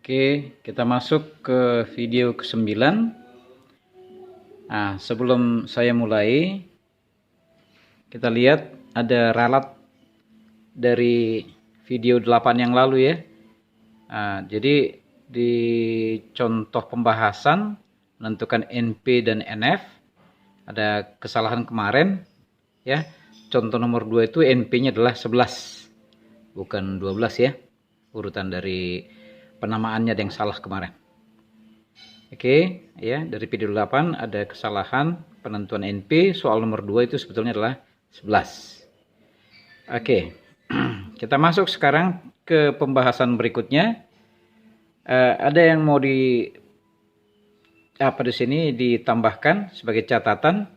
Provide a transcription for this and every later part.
Oke, kita masuk ke video ke-9. Nah, sebelum saya mulai, kita lihat ada ralat dari video 8 yang lalu ya. Nah, jadi di contoh pembahasan menentukan NP dan NF ada kesalahan kemarin ya. Contoh nomor 2 itu NP-nya adalah 11, bukan 12 ya. Urutan dari penamaannya ada yang salah kemarin. Oke, ya, dari video 8 ada kesalahan penentuan NP, soal nomor 2 itu sebetulnya adalah 11. Oke. Kita masuk sekarang ke pembahasan berikutnya. Ada yang mau di sini ditambahkan sebagai catatan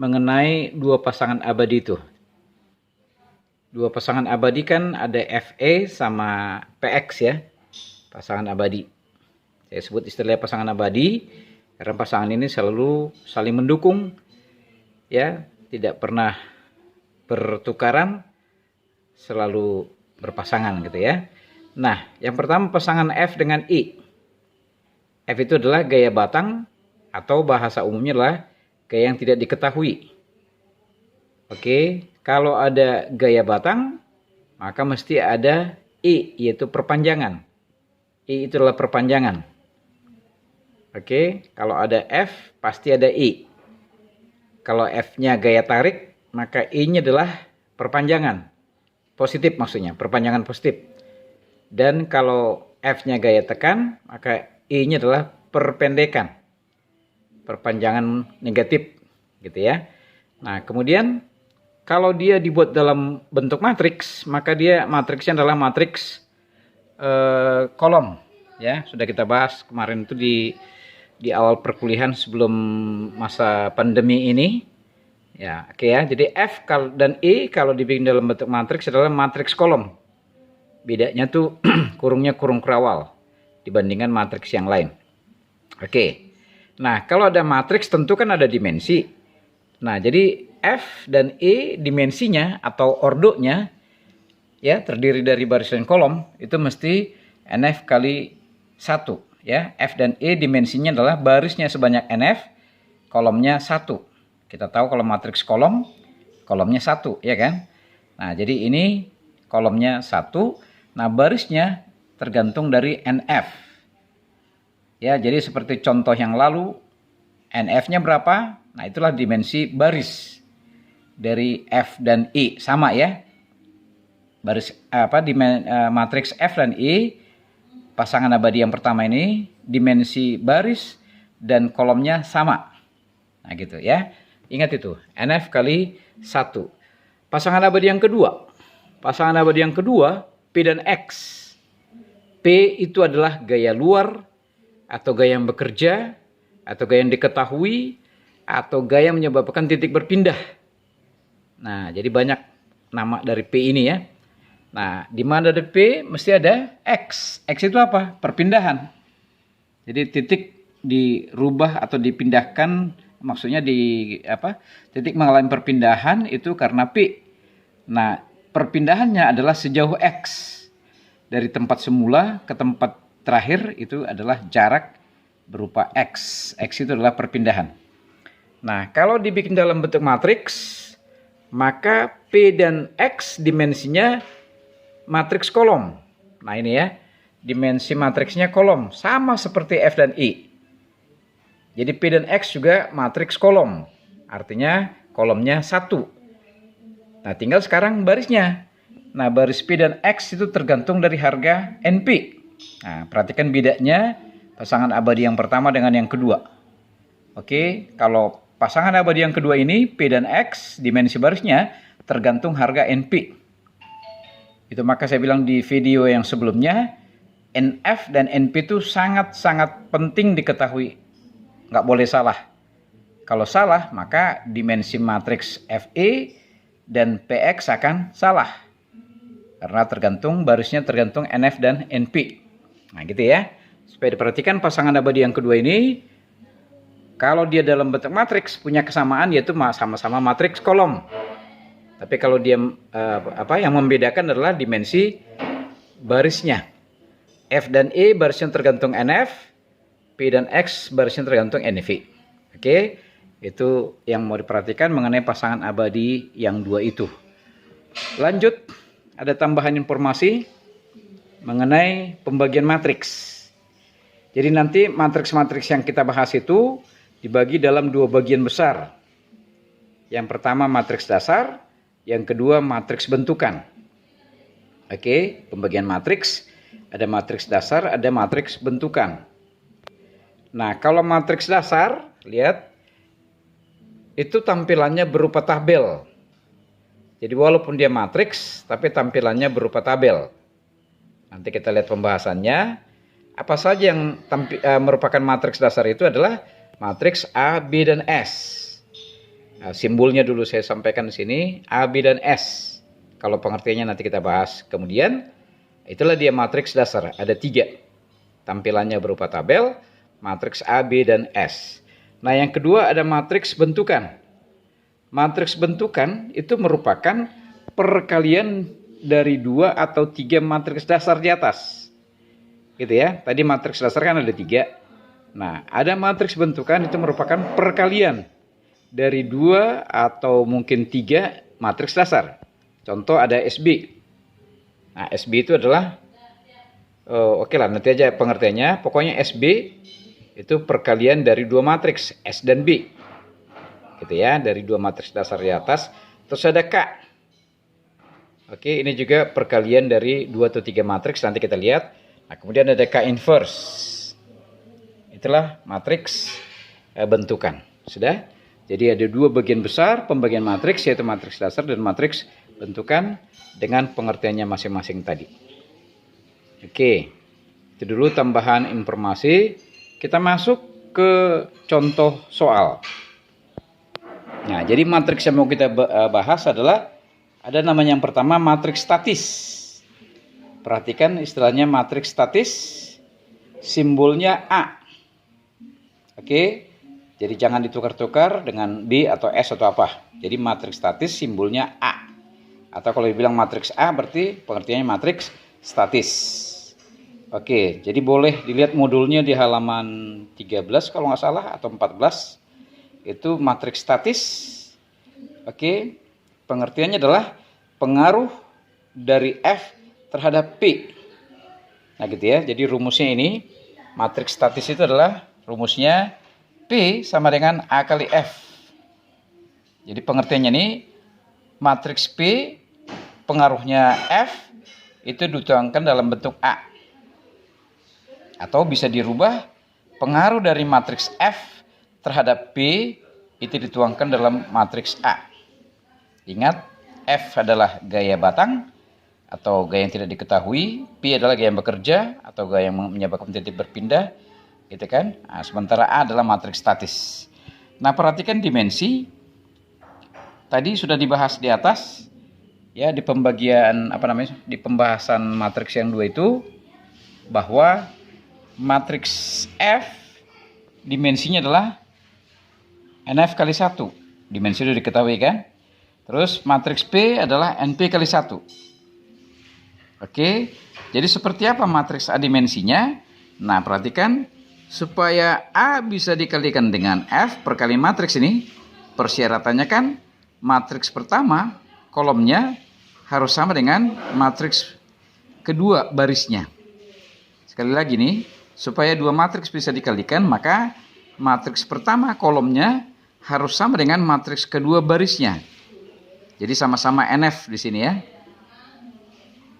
mengenai dua pasangan abadi itu. Dua pasangan abadi kan ada FE sama PX ya. Pasangan abadi. Saya sebut istilahnya pasangan abadi karena pasangan ini selalu saling mendukung ya, tidak pernah bertukaran, selalu berpasangan gitu ya. Nah, yang pertama pasangan F dengan I. F itu adalah gaya batang atau bahasa umumnya adalah gaya yang tidak diketahui. Oke, kalau ada gaya batang maka mesti ada I, yaitu perpanjangan. I itu adalah perpanjangan. Oke, kalau ada F pasti ada I. Kalau F-nya gaya tarik, maka I-nya adalah perpanjangan. Positif maksudnya, perpanjangan positif. Dan kalau F-nya gaya tekan, maka I-nya adalah perpendekan. Perpanjangan negatif gitu ya. Nah, kemudian kalau dia dibuat dalam bentuk matriks, maka dia matriksnya adalah matriks kolom ya. Sudah kita bahas kemarin itu di awal perkuliahan sebelum masa pandemi ini ya. Oke ya, jadi F dan I kalau dibikin dalam bentuk matriks adalah matriks kolom. Bedanya tuh kurungnya kurung kerawal dibandingkan matriks yang lain. Oke, nah kalau ada matriks tentu kan ada dimensi. Nah, jadi F dan I dimensinya atau ordonya ya terdiri dari baris dan kolom itu mesti NF kali 1 ya. F dan E dimensinya adalah barisnya sebanyak NF, kolomnya 1. Kita tahu kalau matriks kolom, kolomnya 1 ya kan. Nah, jadi ini kolomnya 1. Nah, barisnya tergantung dari NF. Ya, jadi seperti contoh yang lalu, NF-nya berapa? Nah, itulah dimensi baris dari F dan I, sama ya. Baris matriks F dan I, pasangan abadi yang pertama ini dimensi baris dan kolomnya sama. Nah, gitu ya. Ingat itu, NF kali 1. Pasangan abadi yang kedua. Pasangan abadi yang kedua, P dan X. P itu adalah gaya luar atau gaya yang bekerja atau gaya yang diketahui atau gaya yang menyebabkan titik berpindah. Nah, jadi banyak nama dari P ini ya. Nah, di mana ada P mesti ada X. X itu apa? Perpindahan. Jadi titik dirubah atau dipindahkan, maksudnya titik mengalami perpindahan itu karena P. Nah, perpindahannya adalah sejauh X. Dari tempat semula ke tempat terakhir itu adalah jarak berupa X. X itu adalah perpindahan. Nah, kalau dibikin dalam bentuk matriks, maka P dan X dimensinya matriks kolom. Nah, ini ya, dimensi matriksnya kolom, sama seperti F dan I. Jadi P dan X juga matriks kolom, artinya kolomnya 1. Nah, tinggal sekarang barisnya. Nah, baris P dan X itu tergantung dari harga NP. Nah, perhatikan bedanya pasangan abadi yang pertama dengan yang kedua. Oke, kalau pasangan abadi yang kedua ini, P dan X, dimensi barisnya tergantung harga NP. Itu maka saya bilang di video yang sebelumnya, NF dan NP itu sangat-sangat penting diketahui. Nggak boleh salah. Kalau salah, maka dimensi matriks FE dan PX akan salah. Karena barisnya tergantung NF dan NP. Nah, gitu ya. Supaya diperhatikan pasangan abadi yang kedua ini, kalau dia dalam bentuk matriks punya kesamaan yaitu sama-sama matriks kolom. Tapi kalau dia yang membedakan adalah dimensi barisnya. F dan E barisnya tergantung NF, P dan X barisnya tergantung NV. Oke, itu yang mau diperhatikan mengenai pasangan abadi yang dua itu. Lanjut, ada tambahan informasi mengenai pembagian matriks. Jadi nanti matriks-matriks yang kita bahas itu dibagi dalam dua bagian besar. Yang pertama matriks dasar, yang kedua matriks bentukan. Oke, pembagian matriks. Ada matriks dasar, ada matriks bentukan. Nah, kalau matriks dasar, lihat, itu tampilannya berupa tabel. Jadi walaupun dia matriks, tapi tampilannya berupa tabel. Nanti kita lihat pembahasannya. Apa saja yang merupakan matriks dasar itu adalah matriks A, B, dan S. Nah, simbolnya dulu saya sampaikan di sini, A, B, dan S. Kalau pengertiannya nanti kita bahas. Kemudian, itulah dia matriks dasar. Ada 3. Tampilannya berupa tabel, matriks A, B, dan S. Nah, yang kedua ada matriks bentukan. Matriks bentukan itu merupakan perkalian dari 2 atau 3 matriks dasar di atas. Gitu ya. Tadi matriks dasar kan ada 3. Nah, ada matriks bentukan itu merupakan perkalian dari 2 atau mungkin 3 matriks dasar. Contoh ada SB. Nah, SB itu adalah, oke lah nanti aja pengertiannya. Pokoknya SB itu perkalian dari 2 matriks, S dan B. Gitu ya, dari 2 matriks dasar di atas. Terus ada K. Oke, ini juga perkalian dari 2 atau 3 matriks, nanti kita lihat. Nah, kemudian ada K inverse. Itulah matriks bentukan. Sudah? Jadi ada 2 bagian besar pembagian matriks, yaitu matriks dasar dan matriks bentukan dengan pengertiannya masing-masing tadi. Oke, itu dulu tambahan informasi. Kita masuk ke contoh soal. Nah, jadi matriks yang mau kita bahas adalah ada namanya yang pertama matriks statis. Perhatikan istilahnya matriks statis, simbolnya A. Oke, jadi jangan ditukar-tukar dengan B atau S atau apa. Jadi matriks statis simbolnya A. Atau kalau dibilang matriks A berarti pengertiannya matriks statis. Oke, jadi boleh dilihat modulnya di halaman 13 kalau nggak salah atau 14. Itu matriks statis. Oke, pengertiannya adalah pengaruh dari F terhadap P. Nah gitu ya, jadi rumusnya ini, matriks statis itu adalah rumusnya P sama dengan A kali F. Jadi pengertiannya ini, matriks P, pengaruhnya F, itu dituangkan dalam bentuk A. Atau bisa dirubah, pengaruh dari matriks F terhadap P, itu dituangkan dalam matriks A. Ingat, F adalah gaya batang, atau gaya yang tidak diketahui, P adalah gaya yang bekerja, atau gaya yang menyebabkan titik berpindah, gitu kan? Nah, sementara A adalah matriks statis. Nah, perhatikan dimensi. Tadi sudah dibahas di atas, ya di pembagian di pembahasan matriks yang 2 itu, bahwa matriks F dimensinya adalah NF kali 1. Dimensi sudah diketahui kan? Terus matriks P adalah NP kali 1. Oke, jadi seperti apa matriks A dimensinya? Nah, perhatikan, supaya A bisa dikalikan dengan F perkali matriks ini, persyaratannya kan matriks pertama kolomnya harus sama dengan matriks kedua barisnya. Sekali lagi nih, supaya 2 matriks bisa dikalikan, maka matriks pertama kolomnya harus sama dengan matriks kedua barisnya. Jadi sama-sama NF di sini ya.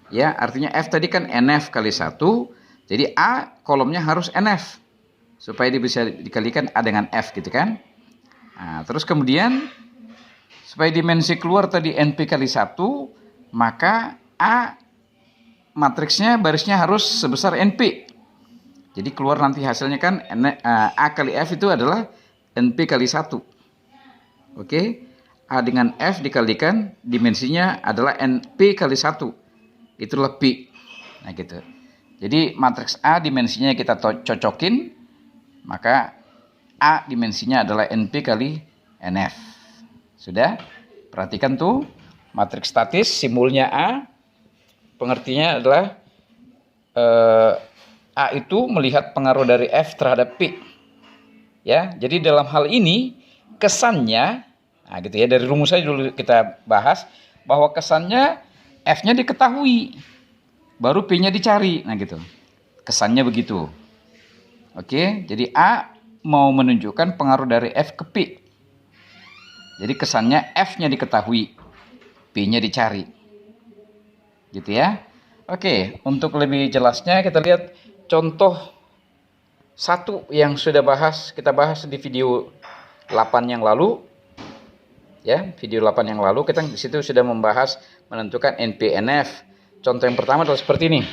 Ya, artinya F tadi kan NF kali 1, jadi A kolomnya harus NF. Supaya dia bisa dikalikan A dengan F gitu kan. Nah, terus kemudian, supaya dimensi keluar tadi NP kali 1, maka A matriksnya barisnya harus sebesar NP. Jadi keluar nanti hasilnya kan A kali F itu adalah NP kali 1. Oke, A dengan F dikalikan dimensinya adalah NP kali 1. Itulah P. Nah gitu. Jadi matriks A dimensinya kita cocokin, maka A dimensinya adalah NP kali NF. Sudah? Perhatikan tuh, matriks statis simbolnya A, pengertiannya adalah A itu melihat pengaruh dari F terhadap P. Ya, jadi dalam hal ini kesannya, nah gitu ya, dari rumus aja dulu kita bahas bahwa kesannya F-nya diketahui, baru P-nya dicari. Nah gitu. Kesannya begitu. Oke, jadi A mau menunjukkan pengaruh dari F ke P. Jadi kesannya F-nya diketahui, P-nya dicari. Gitu ya. Oke, untuk lebih jelasnya kita lihat contoh satu yang sudah kita bahas di video 8 yang lalu. Ya, video 8 yang lalu kita di situ sudah membahas menentukan NP/NF. Contoh yang pertama adalah seperti ini.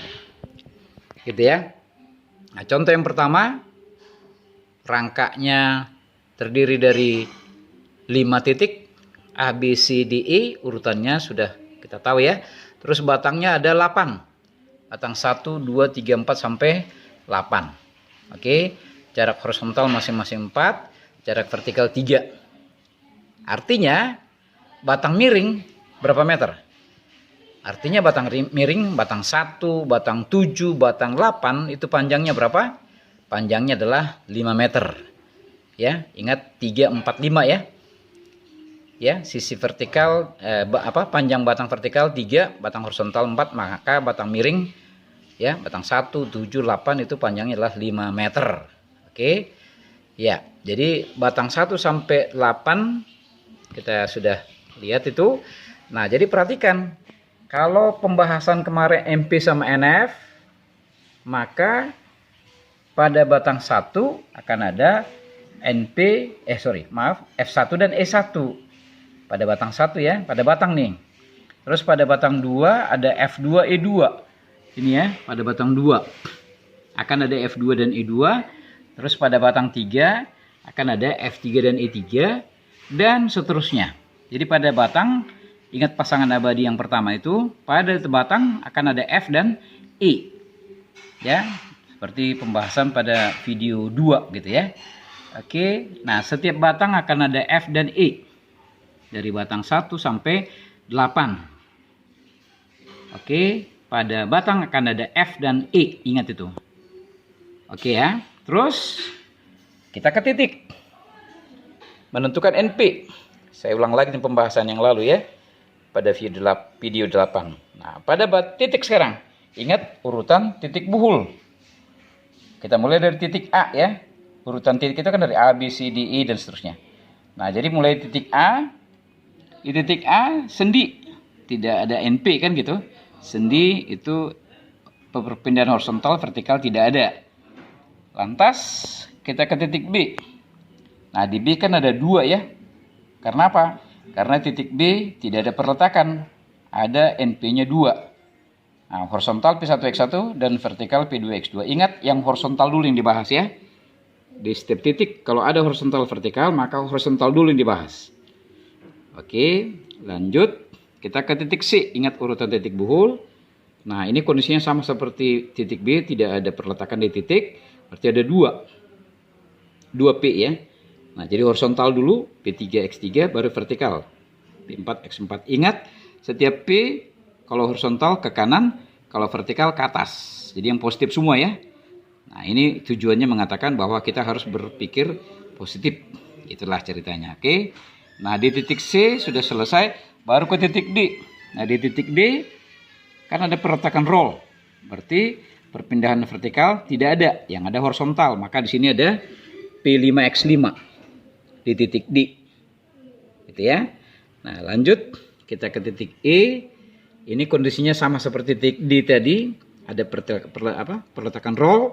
Gitu ya. Nah, contoh yang pertama, rangkanya terdiri dari 5 titik A, B, C, D, E, urutannya sudah kita tahu ya. Terus batangnya ada 8. Batang 1, 2, 3, 4 sampai 8. Oke, jarak horizontal masing-masing 4, jarak vertikal 3. Artinya batang miring berapa meter? Artinya batang miring, batang 1, batang 7, batang 8 itu panjangnya berapa? Panjangnya adalah 5 meter. Ya, ingat 3, 4, 5 ya. Ya, sisi vertikal panjang batang vertikal 3, batang horizontal 4, maka batang miring ya, batang 1, 7, 8 itu panjangnya adalah 5 meter. Oke. Ya, jadi batang 1 sampai 8 kita sudah lihat itu. Nah, jadi perhatikan kalau pembahasan kemarin MP sama NF, maka pada batang 1 akan ada F1 dan E1. Pada batang 1 ya, pada batang nih. Terus pada batang 2 ada F2, E2. Ini ya, pada batang 2 akan ada F2 dan E2. Terus pada batang 3 akan ada F3 dan E3 dan seterusnya. Jadi pada batang, ingat pasangan abadi yang pertama itu, pada batang akan ada F dan E. Ya, seperti pembahasan pada video 2 gitu ya. Oke, nah setiap batang akan ada F dan E. Dari batang 1 sampai 8. Oke, pada batang akan ada F dan E, ingat itu. Oke ya, terus kita ke titik. Menentukan NP. Saya ulang lagi di pembahasan yang lalu ya, pada video 8. Nah, pada titik sekarang, ingat urutan titik buhul. Kita mulai dari titik A ya. Urutan titik itu kan dari A, B, C, D, E dan seterusnya. Nah, jadi mulai titik A. Di titik A sendi, tidak ada NP kan gitu. Sendi itu perpindahan horizontal vertikal tidak ada. Lantas kita ke titik B. Nah, di B kan ada 2 ya. Karena apa? Karena titik B tidak ada perletakan, ada NP-nya 2. Nah, horizontal P1X1 dan vertikal P2X2. Ingat yang horizontal dulu yang dibahas ya. Di setiap titik kalau ada horizontal vertikal, maka horizontal dulu yang dibahas. Oke, lanjut. Kita ke titik C. Ingat urutan titik buhul. Nah, ini kondisinya sama seperti titik B, tidak ada perletakan di titik. Berarti ada 2P ya. Nah, jadi horizontal dulu, P3X3 baru vertikal, P4X4. Ingat, setiap P kalau horizontal ke kanan, kalau vertikal ke atas. Jadi yang positif semua ya. Nah, ini tujuannya mengatakan bahwa kita harus berpikir positif. Itulah ceritanya, oke. Nah, di titik C sudah selesai, baru ke titik D. Nah, di titik D kan ada perletakan roll. Berarti perpindahan vertikal tidak ada, yang ada horizontal. Maka di sini ada P5X5 di titik D. Gitu ya. Nah, lanjut kita ke titik E. Ini kondisinya sama seperti titik D tadi, ada perletakan roll.